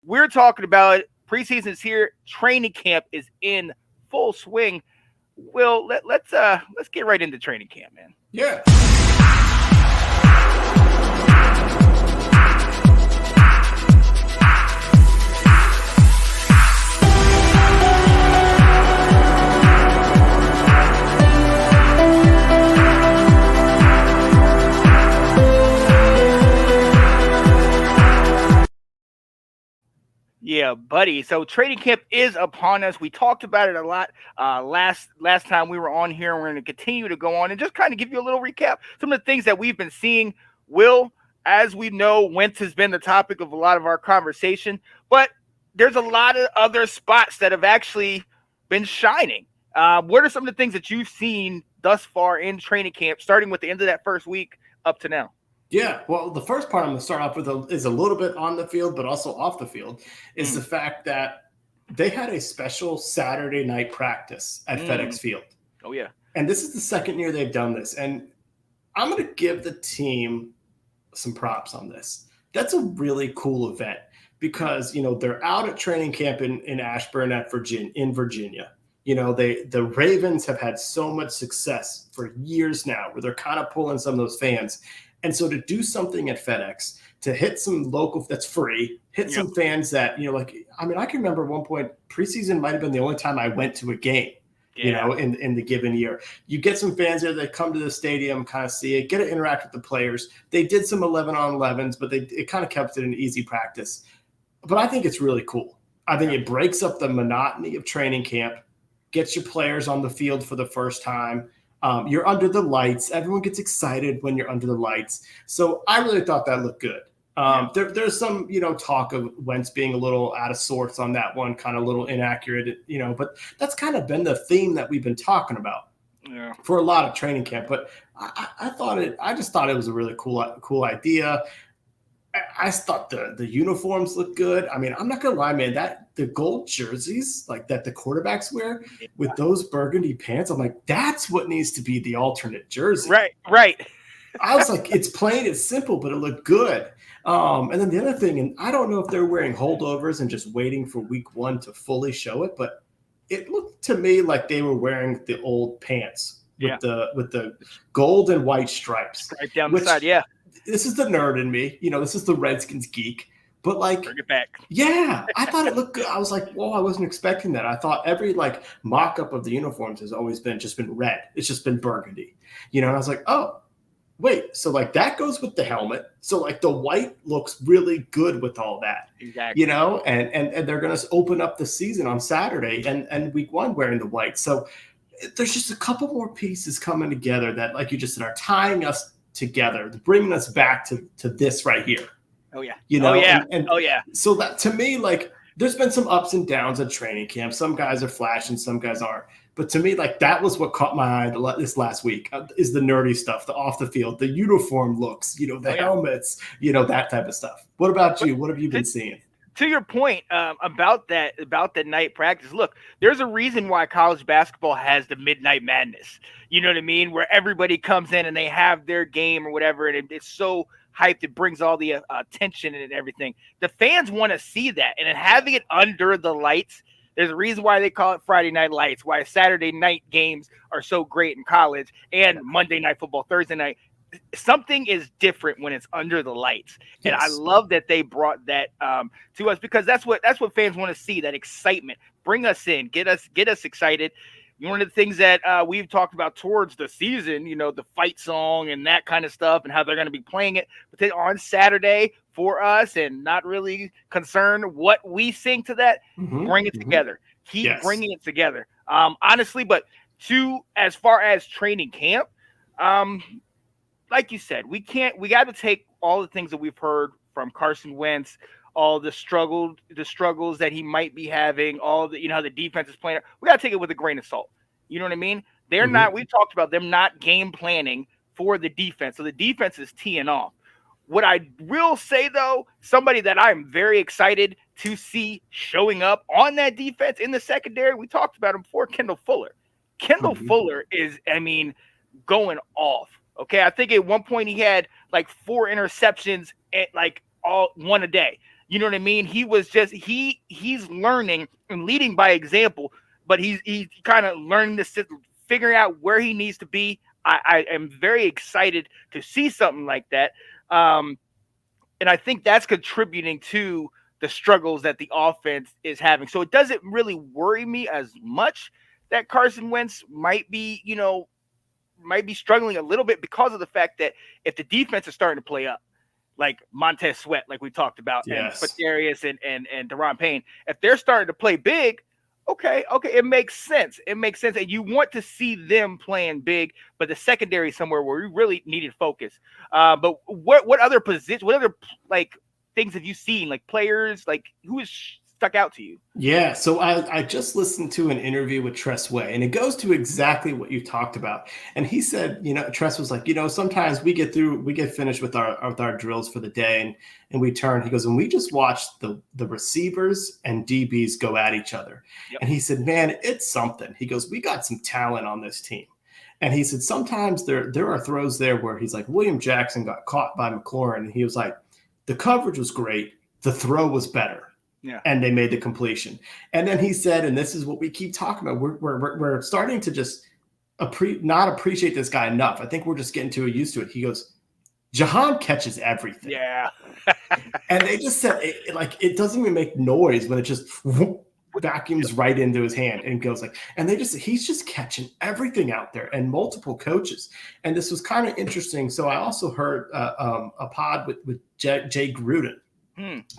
We're talking about it. Preseason is here. Training camp is in full swing. Will, let's get right into training camp, man. Yeah. Yeah, buddy. So training camp is upon us. We talked about it a lot last time we were on here, and we're going to continue to go on and just kind of give you a little recap. Some of the things that we've been seeing. Will, as we know, Wentz has been the topic of a lot of our conversation, but there's a lot of other spots that have actually been shining. What are some of the things that you've seen thus far in training camp, starting with the end of that first week up to now? Yeah, well, the first part I'm going to start off with is a little bit on the field, but also off the field, is the fact that they had a special Saturday night practice at FedEx Field. Oh, yeah. And this is the second year they've done this. And I'm going to give the team some props on this. That's a really cool event because, they're out at training camp in Ashburn in Virginia. The Ravens have had so much success for years now where they're kind of pulling some of those fans. And so to do something at FedEx, to hit some local that's free, some fans that, I can remember at one point preseason might have been the only time I went to a game, in the given year. You get some fans there that come to the stadium, kind of see it, get to interact with the players. They did some 11-on-11s, but it kind of kept it an easy practice. But I think it's really cool. I think it breaks up the monotony of training camp, gets your players on the field for the first time. You're under the lights. Everyone gets excited when you're under the lights. So I really thought that looked good. There's some, talk of Wentz being a little out of sorts on that one, kind of a little inaccurate, but that's kind of been the theme that we've been talking about for a lot of training camp. But I just thought it was a really cool idea. I thought the uniforms looked good. I mean, I'm not gonna lie, man. The gold jerseys like that the quarterbacks wear with those burgundy pants, I'm like, that's what needs to be the alternate jersey. Right. I was like, it's plain, it's simple, but it looked good. And then the other thing, and I don't know if they're wearing holdovers and just waiting for week one to fully show it, but it looked to me like they were wearing the old pants with the gold and white stripes right down the side. Yeah. This is the nerd in me, this is the Redskins geek, but bring it back. Yeah, I thought it looked good. I was like, whoa, I wasn't expecting that. I thought every mock-up of the uniforms has always been red. It's just been burgundy, and I was like, oh, wait. So that goes with the helmet. So the white looks really good with all that, exactly. And they're going to open up the season on Saturday and week one wearing the white. So there's just a couple more pieces coming together that, like you just said, are tying us together, bringing us back to this right here. Oh yeah. So that to me, there's been some ups and downs at training camp. Some guys are flashing, some guys aren't. But to me, that was what caught my eye this last week is the nerdy stuff, the off the field, the uniform looks, the helmets, that type of stuff. What about you? What have you been seeing? To your point about the night practice, look, there's a reason why college basketball has the midnight madness. You know what I mean? Where everybody comes in and they have their game or whatever, and it's so hyped, it brings all the attention and everything. The fans want to see that, and having it under the lights, there's a reason why they call it Friday Night Lights, why Saturday night games are so great in college, and Monday Night Football, Thursday night. Something is different when it's under the lights. And I love that they brought that to us because that's what fans want to see, that excitement. Bring us in, get us excited. One of the things that we've talked about towards the season, the fight song and that kind of stuff and how they're going to be playing it. But then on Saturday for us and not really concerned what we sing to that, bring it together. Keep bringing it together. Honestly, but as far as training camp, like you said, we got to take all the things that we've heard from Carson Wentz, all the struggles that he might be having, all the, how the defense is playing. We got to take it with a grain of salt. You know what I mean? They're not, we've talked about them not game planning for the defense. So the defense is teeing off. What I will say, though, somebody that I'm very excited to see showing up on that defense in the secondary, we talked about him before, Kendall Fuller. Kendall Fuller is, going off. Okay, I think at one point he had 4 interceptions at all one a day. You know what I mean? He was just he's learning and leading by example, but he's kind of learning this, figuring out where he needs to be. I am very excited to see something like that. Um, and I think that's contributing to the struggles that the offense is having. So it doesn't really worry me as much that Carson Wentz might be struggling a little bit because of the fact that if the defense is starting to play up, like Montez Sweat, like we talked about, and Yes. Darius and Deron Payne, if they're starting to play big, okay, it makes sense. It makes sense, and you want to see them playing big, but the secondary is somewhere where we really needed focus. But what other position, what other like things have you seen, like players, like who is stuck out to you? Yeah, so I just listened to an interview with Tress Way, and it goes to exactly what you talked about. And he said, Tress was like, sometimes we get finished with our drills for the day, and we turn. He goes, and we just watch the receivers and DBs go at each other. Yep. And he said, man, it's something. He goes, we got some talent on this team. And he said, sometimes there are throws there where he's like, William Jackson got caught by McLaurin, and he was like, the coverage was great, the throw was better. Yeah. And they made the completion. And then he said, and this is what we keep talking about, we're starting to just not appreciate this guy enough. I think we're just getting too used to it. He goes, Jahan catches everything. Yeah. And they just said, it doesn't even make noise when it just vacuums right into his hand and goes like, and he's just catching everything out there, and multiple coaches. And this was kind of interesting. So I also heard a pod with Jay Gruden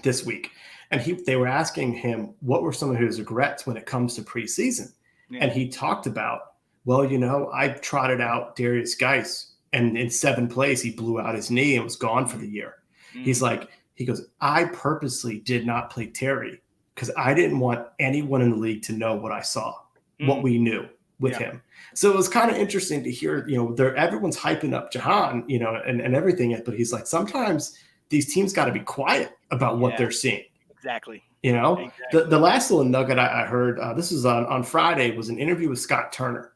this week. And they were asking him what were some of his regrets when it comes to preseason. Yeah. And he talked about, well, I trotted out Darius Geis, and in 7th place, he blew out his knee and was gone for the year. He goes, I purposely did not play Terry because I didn't want anyone in the league to know what I saw, what we knew with him. So it was kind of interesting to hear, everyone's hyping up Jahan, and everything. But he's like, sometimes these teams got to be quiet about what they're seeing. Exactly. Exactly. The last little nugget I heard, this was on Friday, was an interview with Scott Turner.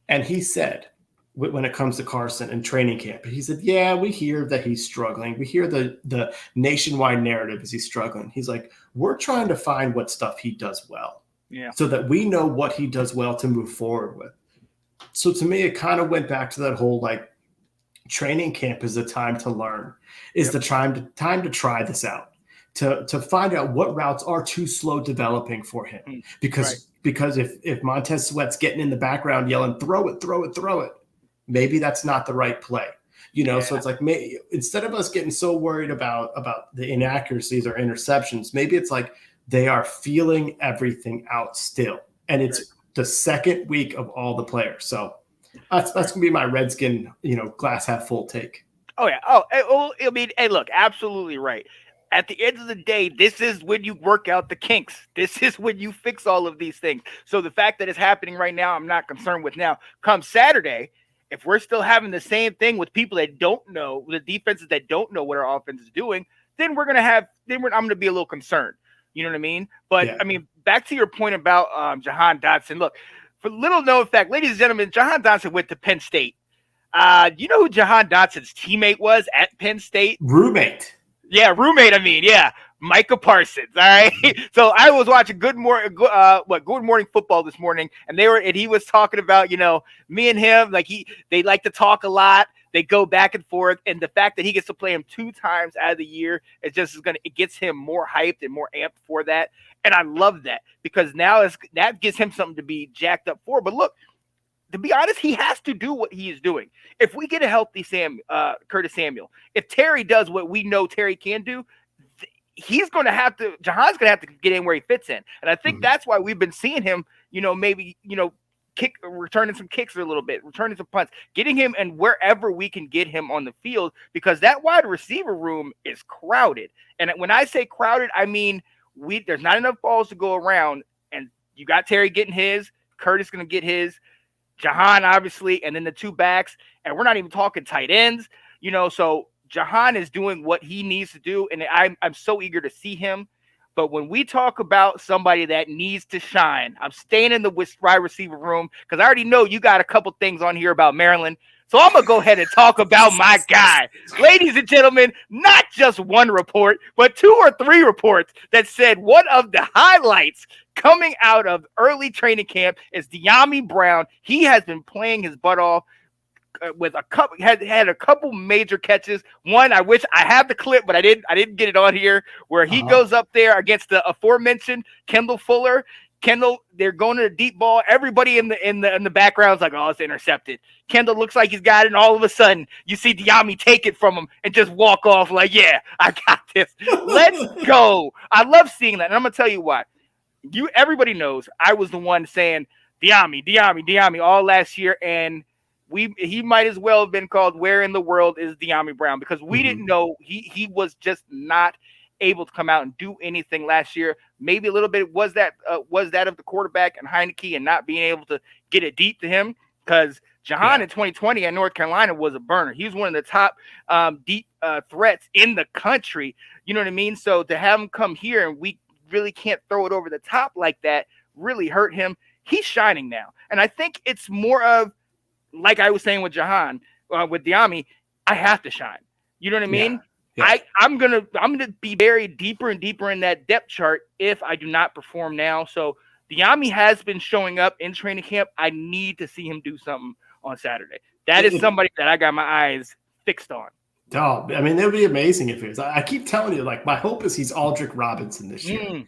And he said, when it comes to Carson and training camp, he said, yeah, we hear that he's struggling. We hear the nationwide narrative is he's struggling. He's like, we're trying to find what stuff he does well. Yeah. So that we know what he does well to move forward with. So to me, it kind of went back to that whole training camp is the time to learn, is the time to try this out. To find out what routes are too slow developing for him. Because if Montez Sweat's getting in the background yelling, throw it, maybe that's not the right play. So it's like, instead of us getting so worried about the inaccuracies or interceptions, maybe it's like they are feeling everything out still. And it's the second week of all the players. So that's going to be my Redskin, glass half full take. Oh, yeah. Oh, I mean, hey, look, absolutely right. At the end of the day, this is when you work out the kinks. This is when you fix all of these things. So the fact that it's happening right now, I'm not concerned with now. Come Saturday, if we're still having the same thing with people that don't know, the defenses that don't know what our offense is doing, then I'm going to be a little concerned. You know what I mean? But I mean, back to your point about Jahan Dotson. Look, for little known fact, ladies and gentlemen, Jahan Dotson went to Penn State. You know who Jahan Dotson's teammate was at Penn State? Roommate. Yeah, roommate. I mean, Micah Parsons. All right. So I was watching Good Morning Football this morning, and he was talking about, me and him, they like to talk a lot. They go back and forth, and the fact that he gets to play him 2 times out of the year it gets him more hyped and more amped for that. And I love that because now that gives him something to be jacked up for. But look, to be honest, he has to do what he is doing. If we get a healthy Curtis Samuel, if Terry does what we know Terry can do, Jahan's going to have to get in where he fits in. And I think that's why we've been seeing him, returning some kicks a little bit, returning some punts, getting him and wherever we can get him on the field, because that wide receiver room is crowded. And when I say crowded, I mean, there's not enough balls to go around, and you got Terry getting his, Curtis going to get his, Jahan, obviously, and then the 2 backs, and we're not even talking tight ends, so Jahan is doing what he needs to do, and I'm so eager to see him. But when we talk about somebody that needs to shine, I'm staying in the wide receiver room because I already know you got a couple things on here about Maryland. So I'm going to go ahead and talk about my guy. Ladies and gentlemen, not just one report, but 2 or 3 reports that said one of the highlights coming out of early training camp is Dyami Brown. He has been playing his butt off with a couple, had a couple major catches. One, I wish I had the clip, but I didn't get it on here, where he goes up there against the aforementioned Kendall Fuller. Kendall, they're going to the deep ball. Everybody in the background's like, oh, it's intercepted. Kendall looks like he's got it, and all of a sudden you see Dyami take it from him and just walk off like, yeah, I got this. Let's go. I love seeing that. And I'm gonna tell you why. Everybody knows I was the one saying Dyami all last year, and he might as well have been called "Where in the World is Dyami Brown?" because we didn't know he was just not able to come out and do anything last year. Maybe a little bit was that of the quarterback and Heineke and not being able to get it deep to him, because Jahan in 2020 at North Carolina was a burner. He was one of the top deep threats in the country. You know what I mean? So to have him come here and we really can't throw it over the top like that really hurt him. He's shining now. And I think it's more of, like I was saying with Jahan, with Dyami, I have to shine. You know what I mean? Yeah. Yeah. I'm gonna be buried deeper and deeper in that depth chart if I do not perform now. So Dyami has been showing up in training camp. I need to see him do something on Saturday. That is somebody that I got my eyes fixed on. Oh, I mean, it would be amazing if it was. I keep telling you, like, my hope is he's Aldrick Robinson this year,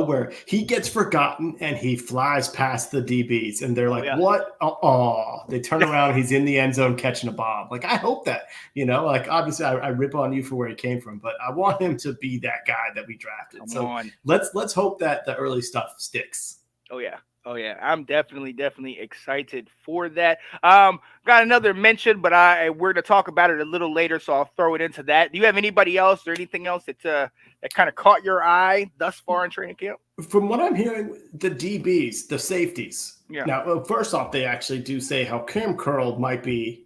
where he gets forgotten and he flies past the DBs and they're like, what? Oh, they turn around, he's in the end zone catching a bomb. Like, I hope that, like, obviously I rip on you for where he came from, but I want him to be that guy that we drafted. Let's hope that the early stuff sticks. Oh yeah, I'm definitely excited for that. Got another mention, but we're gonna talk about it a little later, so I'll throw it into that. Do you have anybody else or anything else that kind of caught your eye thus far in training camp? From what I'm hearing, the DBs, the safeties. Yeah. Now, first off, they actually do say how Cam Curl might be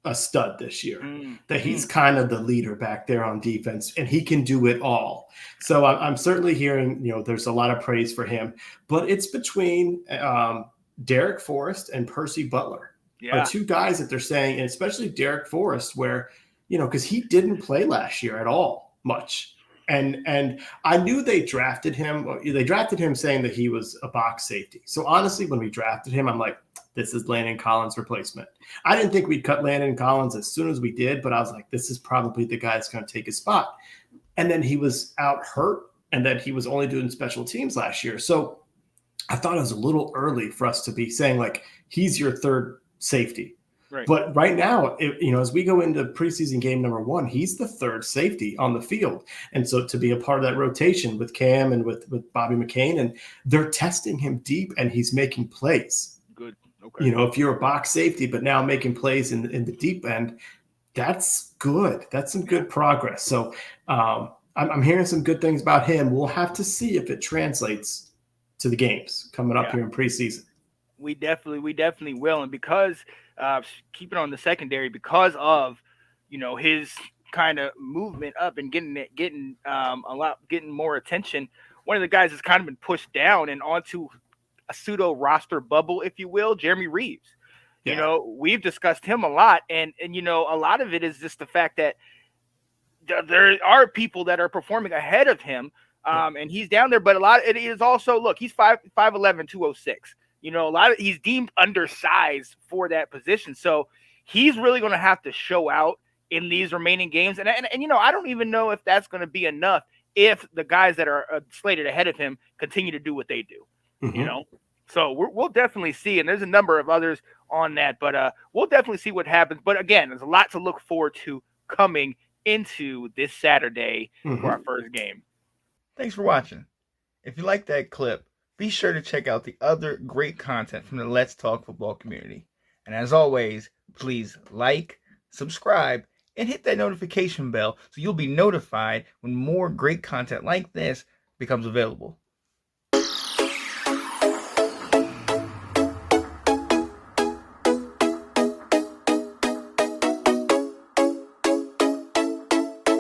a stud this year, that he's kind of the leader back there on defense and he can do it all. So I'm certainly hearing, there's a lot of praise for him, but it's between Derek Forrest and Percy Butler are 2 guys that they're saying, and especially Derek Forrest, where, because he didn't play last year at all much. And I knew they drafted him. They drafted him saying that he was a box safety. So honestly, when we drafted him, I'm like, this is Landon Collins' replacement. I didn't think we'd cut Landon Collins as soon as we did, but I was like, this is probably the guy that's going to take his spot. And then he was out hurt, and then he was only doing special teams last year. So I thought it was a little early for us to be saying, like, he's your third safety. Right. But right now, as we go into preseason game number 1, he's the third safety on the field. And so to be a part of that rotation with Cam and with Bobby McCain, and they're testing him deep and he's making plays. Good. Okay. If you're a box safety, but now making plays in the deep end, that's good. That's some good progress. So I'm hearing some good things about him. We'll have to see if it translates to the games coming up here in preseason. We definitely will. And because keeping on the secondary, because of his kind of movement up and getting more attention, one of the guys has kind of been pushed down and onto a pseudo roster bubble, if you will, Jeremy Reeves. Yeah. We've discussed him a lot, and a lot of it is just the fact that there are people that are performing ahead of him, and he's down there. But a lot of it is also, look, he's 5'11", 206. He's deemed undersized for that position, so he's really going to have to show out in these remaining games. And I don't even know if that's going to be enough if the guys that are slated ahead of him continue to do what they do. So we'll definitely see, and there's a number of others on that, but we'll definitely see what happens. But again, there's a lot to look forward to coming into this Saturday for our first game. Thanks for watching. If you like that clip, be sure to check out the other great content from the Let's Talk Football community. And as always, please like, subscribe, and hit that notification bell so you'll be notified when more great content like this becomes available.